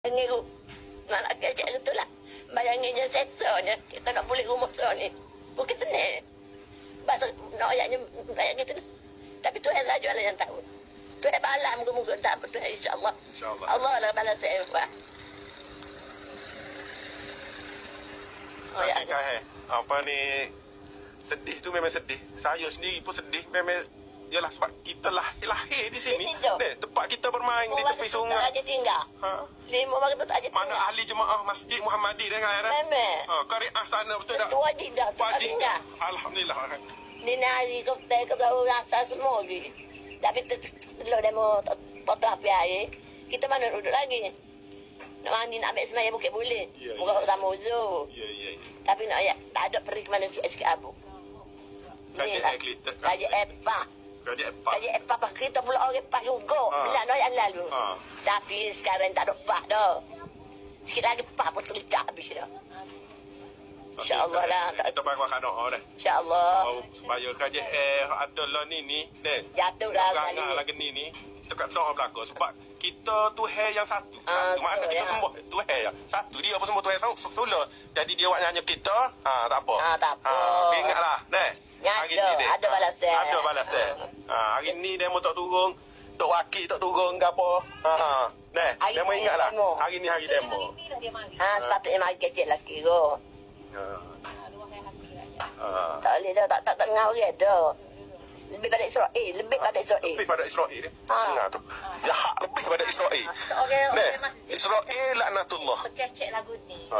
Ngiru. Nak kecek itulah. Bayanginnya sektornya. Kita nak beli rumah so ni. Bukan tenang. Bahasa nak ayatnya kayak gitu. Tapi Tuhan saja lah yang tahu. Tuhan balas muka-muka tak apa Tuhan insyaAllah. InsyaAllah. Allah lah balas saya. Oh, ya. Apa ni, sedih tu memang sedih. Saya sendiri pun sedih. Memang yalah sebab kita lahir di sini. Tempat kita bermain di tepi sungai. Aja tinggal. Ha? 5 waktu tak aja tinggal. Mana ahli jemaah Masjid Muhammadi dengan Airan? Memang. Ha, Qari'ah sana betul tak? Wajib dah. Wajib. Alhamdulillah. Ni nari kau tahu rasa semua lagi. Tapi kalau demo potong api air, kita mana duduk lagi. Nak mandi nak ambil semaya bukit boleh. Muka sama uzur. Ya. Tapi nak tak ada pergi ke mana sikit abu. Ni lah. Kaji epak. Kaji epak pak kita pula orang epak juga. Bila nak yang lalu. Tapi sekarang tak ada epak dah. Sikit lagi epak pun terlicak habis dah. InsyaAllah lah. Kita bangga doa dah. InsyaAllah. Supaya kaji ada lah ni. Jatuh lah sekali. Gangan lagi ni. Kita kat doa belakang. Sebab kita Tuhan yang satu. Mana kita sembah Tuhan yang satu. Dia apa semua Tuhan satu lah. Jadi dia buat nyanyi kita. Tak apa. Tak apa. Ingatlah. Hari ni ada balasan. Ada balasan. Hari ni demo tak turun. Tok wakil tak turun ke apa. Demo ingatlah. Hari ni hari demo. Sepatutnya mari kecil lelaki tu. Tak boleh dah. Tak tengah orang dah. Lebih pada Israel. Lebih pada Israel. Tengah tu. Jahat lebih pada Israel. Israel laknatullah. Kecek lagu ni.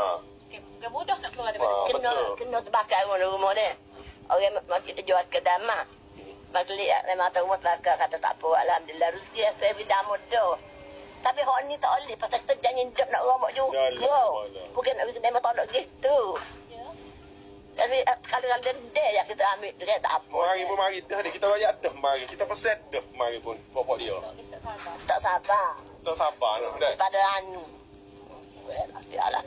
Gak mudah nak keluar daripada. Kena terbakar rumah dia. Orang kita jual ke damah. Maklihat memang tahu rumah terbakar. Kata tak apa. Alhamdulillah. Rezeki yang saya bidang mudah. Tapi orang ni tak boleh. Pasal kita jangan hidup nak romak juga. Bukan nak bikin demo tolak gitu. Tapi kalau dia yang kita ambil dia tak apa. Mari pun mari dah kita rakyat dah mari. Kita peset dah mari pun pokok dia. Tak sabar. Tak sabar nak dah. Daripada anu. Biarlah.